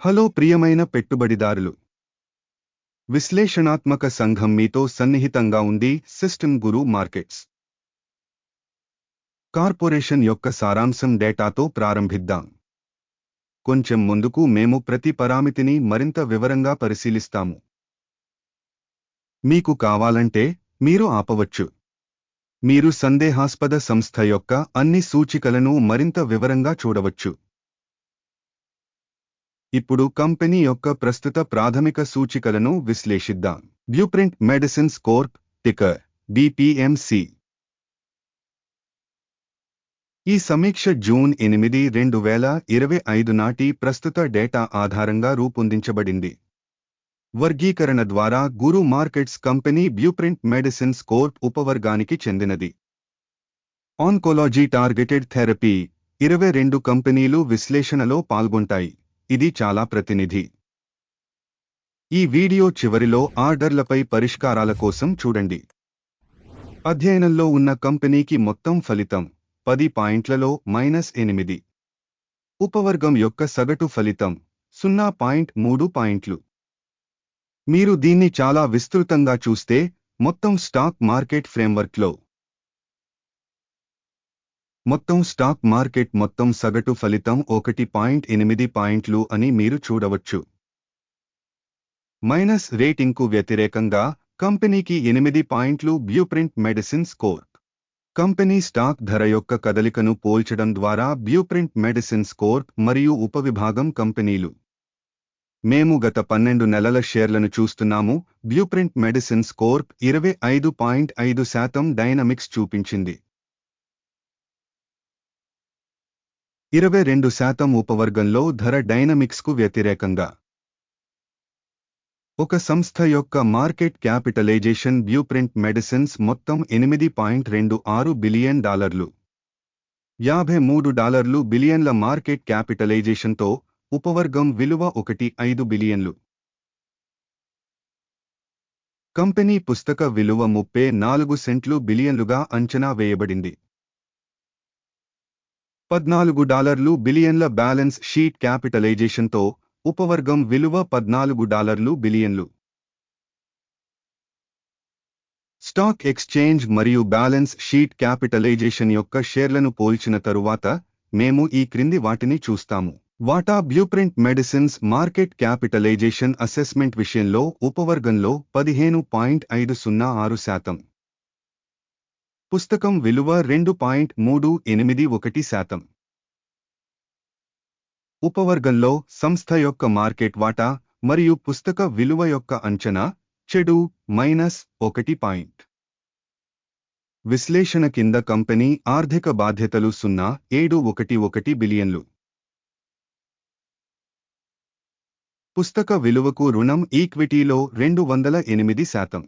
Hello ప్రియమైన పెట్టుబడిదారులు, విశ్లేషణాత్మక సంఘం మీతో సన్నిహితంగా ఉంది. సిస్టమ్ గురు మార్కెట్స్ కార్పొరేషన్ యొక్క సారాంశం డేటాతో ప్రారంభిద్దాం. కొంచెం ముందుకు మేము ప్రతి పరామితిని మరింత వివరంగా పరిశీలిస్తాము. మీకు కావాలంటే మీరు ఆపవచ్చు. మీరు సందేహాస్పద సంస్థ యొక్క అన్ని సూచికలను మరింత వివరంగా చూడవచ్చు. ఇప్పుడు కంపెనీ యొక్క ప్రస్తుత ప్రాథమిక సూచికలను విశ్లేషిద్దాం. Blueprint Medicines Corp, ticker BPMC. ఈ సమీక్ష జూన్ 8, 2025 నాటి ప్రస్తుత డేటా ఆధారంగా రూపొందించబడింది. వర్గీకరణ ద్వారా Guru Markets company Blueprint Medicines Corp ఉపవర్గానికి చెందినది. ఆన్కోలాజీ టార్గెటెడ్ థెరపీ 22 కంపెనీలు విశ్లేషణలో పాల్గొంటాయి. ఇది చాలా ప్రతినిధి. ఈ వీడియో చివరిలో ఆర్డర్లపై పరిష్కారాల కోసం చూడండి. అధ్యయనంలో ఉన్న కంపెనీకి మొత్తం ఫలితం 10 పాయింట్లలో -8. ఉపవర్గం యొక్క సగటు ఫలితం 0.3 పాయింట్లు. మీరు దీన్ని చాలా విస్తృతంగా చూస్తే మొత్తం స్టాక్ మార్కెట్ ఫ్రేమ్వర్క్లో మొత్తం స్టాక్ మార్కెట్ మొత్తం సగటు ఫలితం 1.8 పాయింట్లు అని మీరు చూడవచ్చు. మైనస్ రేటింగ్కు వ్యతిరేకంగా కంపెనీకి 8 పాయింట్లు. Blueprint Medicines Corp company stock ధర యొక్క కదలికను పోల్చడం ద్వారా బ్లూప్రింట్ మెడిసిన్స్ కార్ప్ మరియు ఉపవిభాగం కంపెనీలు. మేము గత 12 నెలల షేర్లను చూస్తున్నాము. బ్లూప్రింట్ మెడిసిన్స్ కార్ప్ 25.5% డైనమిక్స్ చూపించింది. 22% ఉపవర్గంలో ధర డైనమిక్స్కు వ్యతిరేకంగా. ఒక సంస్థ యొక్క మార్కెట్ క్యాపిటలైజేషన్ బ్లూప్రింట్ మెడిసిన్స్ మొత్తం $8.26 బిలియన్, $53 బిలియన్ల మార్కెట్ క్యాపిటలైజేషన్తో ఉపవర్గం విలువ 1.5 బిలియన్లు. కంపెనీ పుస్తక విలువ 34 సెంట్లు బిలియన్లుగా అంచనా వేయబడింది. $14 బిలియన్ల బ్యాలెన్స్ షీట్ క్యాపిటలైజేషన్తో ఉపవర్గం విలువ $14 బిలియన్లు. స్టాక్ ఎక్స్చేంజ్ మరియు బ్యాలెన్స్ షీట్ క్యాపిటలైజేషన్ యొక్క షేర్లను పోల్చిన తరువాత మేము ఈ క్రింది వాటిని చూస్తాము. వాటా blueprint medicines market capitalization assessment విషయంలో ఉపవర్గంలో 15.506%. పుస్తకం విలువ 2.381%. ఉపవర్గంలో సంస్థ యొక్క మార్కెట్ వాటా మరియు పుస్తక విలువ యొక్క అంచనా చెడు -1 పాయింట్. విశ్లేషణ కింద కంపెనీ ఆర్థిక బాధ్యతలు 0.711 బిలియన్లు. పుస్తక విలువకు రుణం ఈక్విటీలో 208%.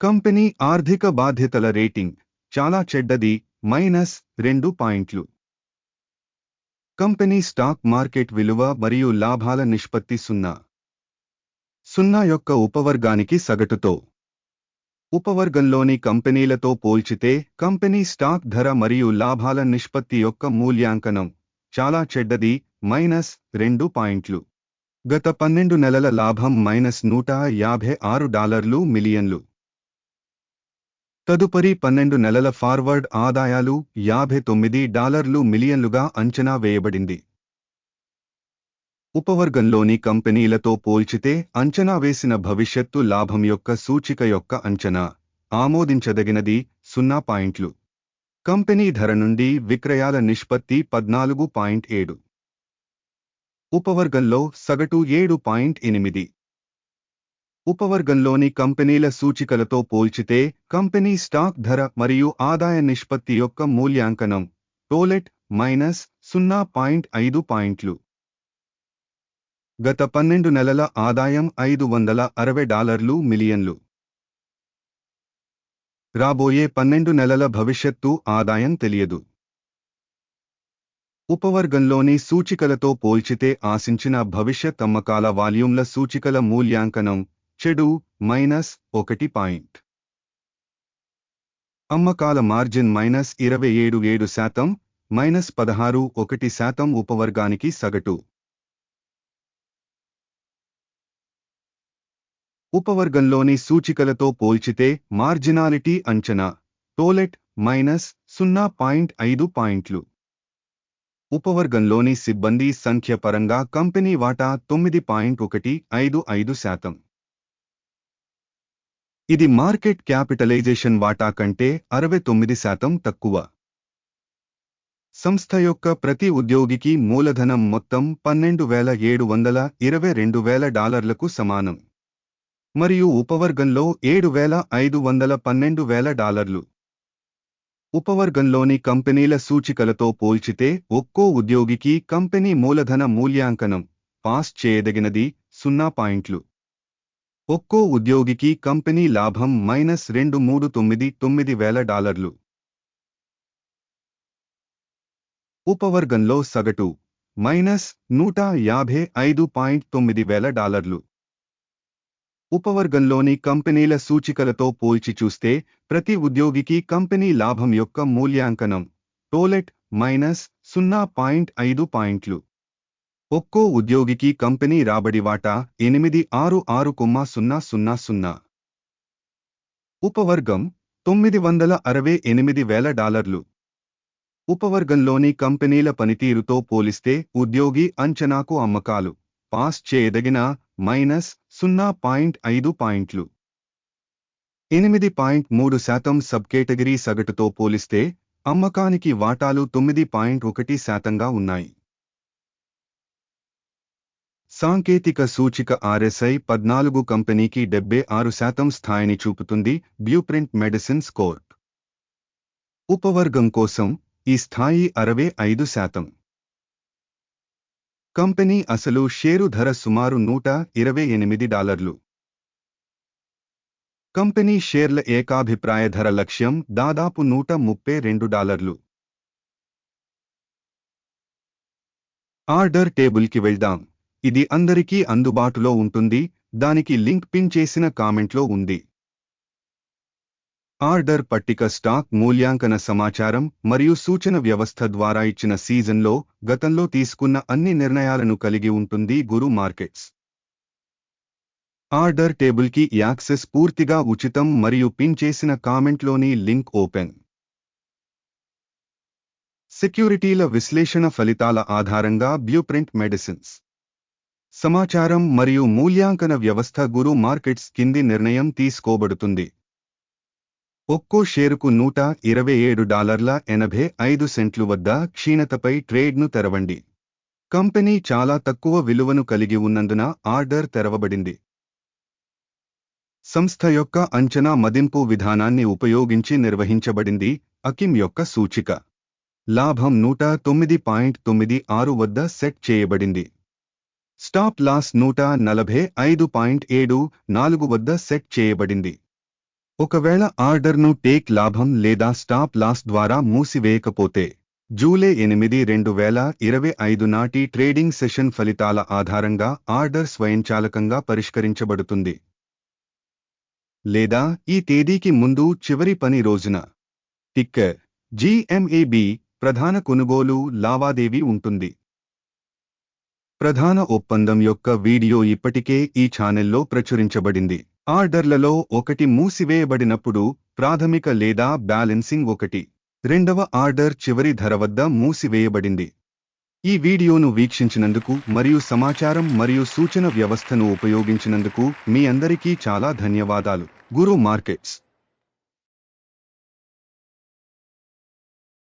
కంపెనీ ఆర్థిక బాధ్యతల రేటింగ్ చాలా చెడ్డది -2 పాయింట్లు. కంపెనీ స్టాక్ మార్కెట్ విలువ మరియు లాభాల నిష్పత్తి 0 యొక్క ఉపవర్గానికి సగటుతో. ఉపవర్గంలోని కంపెనీలతో పోల్చితే కంపెనీ స్టాక్ ధర మరియు లాభాల నిష్పత్తి యొక్క మూల్యాంకనం చాలా చెడ్డది -2 పాయింట్లు. గత 12 నెలల లాభం $156 మిలియన్లు. తదుపరి 12 నెలల ఫార్వర్డ్ ఆదాయాలు $59 మిలియన్లుగా అంచనా వేయబడింది. ఉపవర్గంలోని కంపెనీలతో పోల్చితే అంచనా వేసిన భవిష్యత్తు లాభం యొక్క సూచిక యొక్క అంచనా ఆమోదించదగినది 0 పాయింట్లు. కంపెనీ ధర నుండి విక్రయాల నిష్పత్తి 14.7. ఉపవర్గంలో సగటు 7.8. ఉపవర్గంలోని కంపెనీల సూచికలతో పోల్చితే కంపెనీ స్టాక్ ధర మరియు ఆదాయ నిష్పత్తి యొక్క మూల్యాంకనం టోలెట్ -0.5 పాయింట్లు. గత 12 నెలల ఆదాయం $560 మిలియన్లు. రాబోయే 12 నెలల భవిష్యత్తు ఆదాయం తెలియదు. ఉపవర్గంలోని సూచికలతో పోల్చితే ఆశించిన భవిష్యత్ అమ్మకాల వాల్యూమ్ల సూచికల మూల్యాంకనం చెడు -1 పాయింట్. అమ్మకాల మార్జిన్ -27.7%, -16.1% ఉపవర్గానికి సగటు. ఉపవర్గంలోని సూచికలతో పోల్చితే మార్జినాలిటీ అంచనా టోలెట్ -0.5 పాయింట్లు. ఉపవర్గంలోని సిబ్బంది సంఖ్య పరంగా కంపెనీ వాటా 9.155%. ఇది మార్కెట్ క్యాపిటలైజేషన్ వాటా కంటే 69% తక్కువ. సంస్థ యొక్క ప్రతి ఉద్యోగికి మూలధనం మొత్తం $12,722,000 సమానం మరియు ఉపవర్గంలో $7,512,000. ఉపవర్గంలోని కంపెనీల సూచికలతో పోల్చితే ఒక్కో ఉద్యోగికి కంపెనీ మూలధన మూల్యాంకనం పాస్ చేయదగినది 0 పాయింట్లు. ఒక్కో ఉద్యోగికి కంపెనీ లాభం -$2,399,000. ఉపవర్గంలో సగటు -$155,900. ఉపవర్గంలోని కంపెనీల సూచికలతో పోల్చి చూస్తే ప్రతి ఉద్యోగికి కంపెనీ లాభం యొక్క మూల్యాంకనం టోలెట్ -0.5 పాయింట్లు. ఒక్కో ఉద్యోగికి కంపెనీ రాబడి వాటా 866,000. ఉపవర్గం $968,000. ఉపవర్గంలోని కంపెనీల పనితీరుతో పోలిస్తే ఉద్యోగి అంచనాకు అమ్మకాలు పాస్ చేయదగిన -0.5 పాయింట్లు. 8.3% సబ్ కేటగిరీ సగటుతో పోలిస్తే అమ్మకానికి వాటాలు 9.1%గా ఉన్నాయి. సాంకేతిక సూచిక RSI 14 కంపెనీకి 76% స్థాయిని చూపుతుంది. బ్లూప్రింట్ మెడిసిన్స్ కోర్ప్ ఉపవర్గం కోసం ఈ స్థాయి 65%. కంపెనీ అసలు షేరు ధర సుమారు $128. కంపెనీ షేర్ల ఏకాభిప్రాయ ధర లక్ష్యం దాదాపు $132. ఆర్డర్ టేబుల్కి వెళ్దాం. ఇది అందరికీ అందుబాటులో ఉంటుంది. దానికి లింక్ పిన్ చేసిన కామెంట్లో ఉంది. ఆర్డర్ పట్టిక స్టాక్ మూల్యాంకన సమాచారం మరియు సూచన వ్యవస్థ ద్వారా ఇచ్చిన సీజన్లో గతంలో తీసుకున్న అన్ని నిర్ణయాలను కలిగి ఉంటుంది. గురు మార్కెట్స్ ఆర్డర్ టేబుల్కి యాక్సెస్ పూర్తిగా ఉచితం మరియు పిన్ చేసిన కామెంట్లోని లింక్ ఓపెన్. సెక్యూరిటీల విశ్లేషణ ఫలితాల ఆధారంగా బ్లూప్రింట్ మెడిసిన్స్ సమాచారం మరియు మూల్యాంకన వ్యవస్థ గురు మార్కెట్స్ కింది నిర్ణయం తీసుకోబడుతుంది. ఒక్కో షేరుకు $127.85 వద్ద క్షీణతపై ట్రేడ్ను తెరవండి. కంపెనీ చాలా తక్కువ విలువను కలిగి ఉన్నందున ఆర్డర్ తెరవబడింది. సంస్థ యొక్క అంచనా మదింపు విధానాన్ని ఉపయోగించి నిర్వహించబడింది. అకిమ్ యొక్క సూచిక లాభం 109.96 వద్ద సెట్ చేయబడింది. స్టాప్ లాస్ 145.74 వద్ద సెట్ చేయబడింది. ఒకవేళ ఆర్డర్ను టేక్ లాభం లేదా స్టాప్ లాస్ ద్వారా మూసివేయకపోతే జూలై 8, 2025 నాటి ట్రేడింగ్ సెషన్ ఫలితాల ఆధారంగా ఆర్డర్ స్వయంచాలకంగా పరిష్కరించబడుతుంది లేదా ఈ తేదీకి ముందు చివరి పని రోజున. టిక్కర్ GMAB ప్రధాన కొనుగోలు లావాదేవీ ఉంటుంది. ప్రధాన ఒప్పందం యొక్క వీడియో ఇప్పటికే ఈ ఛానెల్లో ప్రచురించబడింది. ఆర్డర్లలో ఒకటి మూసివేయబడినప్పుడు ప్రాథమిక లేదా బ్యాలెన్సింగ్ 1. రెండవ ఆర్డర్ చివరి ధర వద్ద మూసివేయబడింది. ఈ వీడియోను వీక్షించినందుకు మరియు సమాచారం మరియు సూచన వ్యవస్థను ఉపయోగించినందుకు మీ అందరికీ చాలా ధన్యవాదాలు. గురు మార్కెట్స్